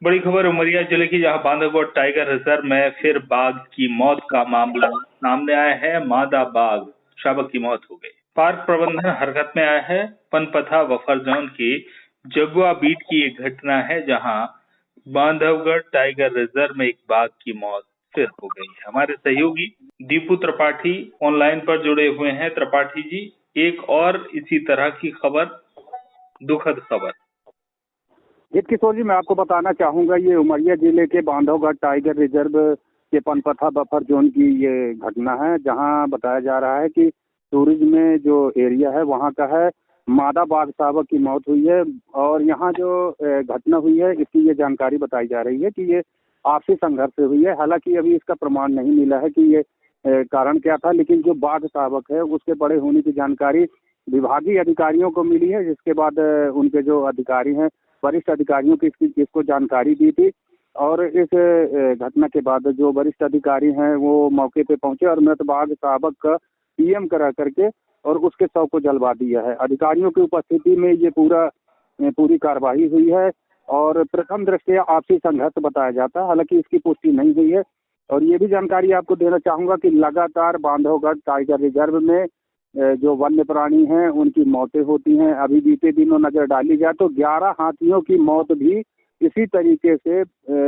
बड़ी खबर उमरिया जिले की, जहां बांधवगढ़ टाइगर रिजर्व में फिर बाघ की मौत का मामला सामने आया है। मादा बाघ शावक की मौत हो गई। पार्क प्रबंधन हरकत में आया है। पनपथा बफर जोन की जगुआ बीट की एक घटना है, जहां बांधवगढ़ टाइगर रिजर्व में एक बाघ की मौत फिर हो गई है। हमारे सहयोगी दीपू त्रिपाठी ऑनलाइन पर जुड़े हुए हैं। त्रिपाठी जी, एक और इसी तरह की खबर, दुखद खबर। किशोर जी, मैं आपको बताना चाहूंगा, ये उमरिया जिले के बांधवगढ़ टाइगर रिजर्व के पनपथा बफर जोन की ये घटना है, जहां बताया जा रहा है कि टूरिज्म में जो एरिया है वहां का है। मादा बाघ शावक की मौत हुई है और यहाँ जो घटना हुई है इसकी ये जानकारी बताई जा रही है कि ये आपसी संघर्ष से हुई है। हालांकि अभी इसका प्रमाण नहीं मिला है कि ये कारण क्या था, लेकिन जो बाघ शावक है उसके बड़े होने की जानकारी विभागीय अधिकारियों को मिली है, जिसके बाद उनके जो अधिकारी हैं, वरिष्ठ अधिकारियों की इसको जानकारी दी थी। और इस घटना के बाद जो वरिष्ठ अधिकारी हैं वो मौके पे पहुंचे और मृत बाघ शावक का पीएम करा करके और उसके शव को जलवा दिया है। अधिकारियों की उपस्थिति में ये पूरी कार्रवाई हुई है और प्रथम दृष्टया आपसी संघर्ष बताया जाता है, हालांकि इसकी पुष्टि नहीं हुई है। और ये भी जानकारी आपको देना चाहूंगा कि लगातार बांधवगढ़ टाइगर रिजर्व में जो वन्य प्राणी हैं उनकी मौतें होती हैं। अभी बीते दिनों नजर डाली जाए तो 11 हाथियों की मौत भी इसी तरीके से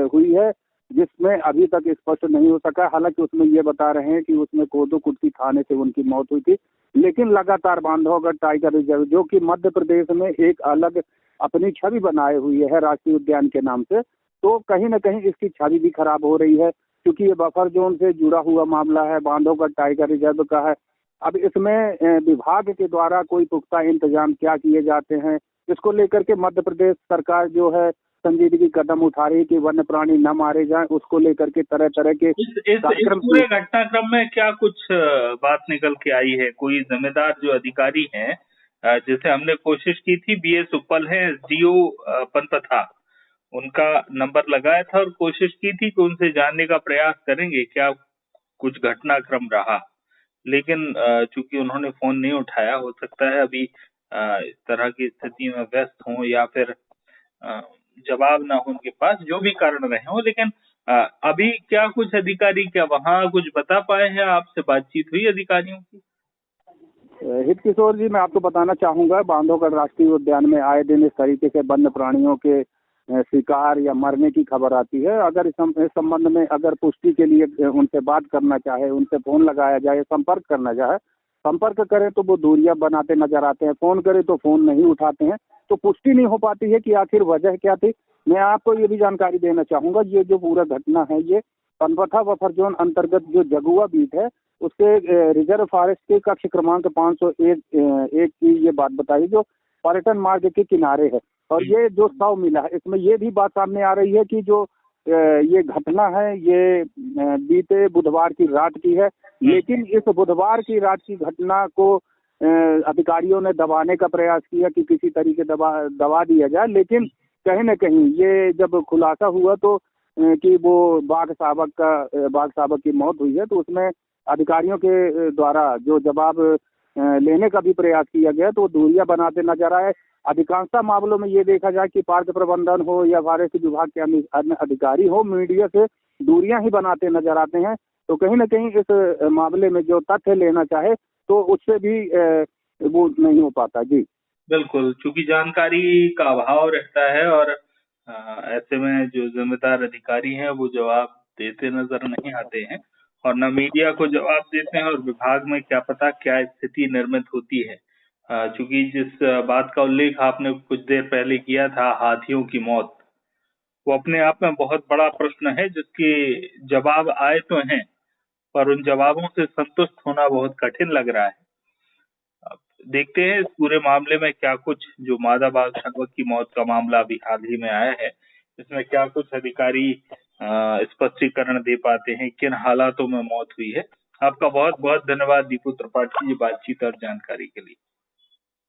हुई है, जिसमें अभी तक स्पष्ट नहीं हो सका। हालांकि उसमें ये बता रहे हैं कि उसमें कोदो कुर्सी खाने से उनकी मौत हुई थी, लेकिन लगातार बांधवगढ़ टाइगर रिजर्व, जो कि मध्य प्रदेश में एक अलग अपनी छवि बनाए हुई है राष्ट्रीय उद्यान के नाम से, तो कहीं ना कहीं इसकी छवि भी खराब हो रही है, क्योंकि ये बफर जोन से जुड़ा हुआ मामला है, बांधवगढ़ टाइगर रिजर्व का है। अब इसमें विभाग के द्वारा कोई पुख्ता इंतजाम क्या किए जाते हैं, इसको लेकर के मध्य प्रदेश सरकार जो है संजीदगी कदम उठा रही है कि वन्य प्राणी न मारे जाएं। उसको लेकर के तरह तरह के इस पूरे घटनाक्रम में क्या कुछ बात निकल के आई है? कोई जिम्मेदार जो अधिकारी हैं, जैसे हमने कोशिश की थी, बीएस उपल है, एसडीओ पनपथा, उनका नंबर लगाया था और कोशिश की थी कि उनसे जानने का प्रयास करेंगे क्या कुछ घटनाक्रम रहा, लेकिन चूंकि उन्होंने फोन नहीं उठाया, हो सकता है अभी इस तरह की स्थिति में व्यस्त हों या फिर जवाब ना हो उनके पास, जो भी कारण रहे हो। लेकिन अभी क्या कुछ अधिकारी क्या वहाँ कुछ बता पाए हैं? आपसे बातचीत हुई अधिकारियों की? हित किशोर जी, मैं आपको बताना चाहूंगा, बांधवगढ़ राष्ट्रीय उद्यान में आए दिन इस तरीके से वन्य प्राणियों के शिकार या मरने की खबर आती है। अगर इस संबंध में अगर पुष्टि के लिए उनसे बात करना चाहे, उनसे फोन लगाया जाए, संपर्क करना चाहे, संपर्क करें तो वो दूरियां बनाते नजर आते हैं, फोन करें तो फोन नहीं उठाते हैं, तो पुष्टि नहीं हो पाती है कि आखिर वजह क्या थी। मैं आपको ये भी जानकारी देना चाहूंगा, ये जो पूरा घटना है ये पनपथा बफर जोन अंतर्गत जो जगुआ बीट है उसके रिजर्व फॉरेस्ट के कक्ष क्रमांक 501 एक की ये बात बताई, जो पर्यटन मार्ग के किनारे है। और ये जो शव मिला है इसमें ये भी बात सामने आ रही है कि जो ये घटना है ये बीते बुधवार की रात की है, लेकिन इस बुधवार की रात की घटना को अधिकारियों ने दबाने का प्रयास किया कि किसी तरीके दबा दिया जाए, लेकिन कहीं न कहीं ये जब खुलासा हुआ तो कि वो बाघ शावक की मौत हुई है, तो उसमें अधिकारियों के द्वारा जो जवाब लेने का भी प्रयास किया गया तो दूरियां बनाते नजर आए। अधिकांशतः मामलों में ये देखा जाए कि पार्क प्रबंधन हो या फॉरेस्ट विभाग के अन्य अधिकारी हो, मीडिया से दूरियां ही बनाते नजर आते हैं। तो कहीं ना कहीं इस मामले में जो तथ्य लेना चाहे तो उससे भी वो नहीं हो पाता। जी बिल्कुल, चूंकि जानकारी का अभाव रहता है और ऐसे में जो जिम्मेदार अधिकारी हैं वो जवाब देते नजर नहीं आते हैं और न मीडिया को जवाब देते हैं और विभाग में क्या पता क्या स्थिति निर्मित होती है। चूंकि जिस बात का उल्लेख आपने कुछ देर पहले किया था, हाथियों की मौत, वो अपने आप में बहुत बड़ा प्रश्न है, जिसके जवाब आए तो हैं पर उन जवाबों से संतुष्ट होना बहुत कठिन लग रहा है। अब देखते हैं इस पूरे मामले में क्या कुछ, जो मादा बाघ शावक की मौत का मामला अभी हाल ही में आया है, इसमें क्या कुछ अधिकारी स्पष्टीकरण दे पाते हैं, किन हालातों में मौत हुई है। आपका बहुत बहुत धन्यवाद दीपू त्रिपाठी जी, बातचीत और जानकारी के लिए।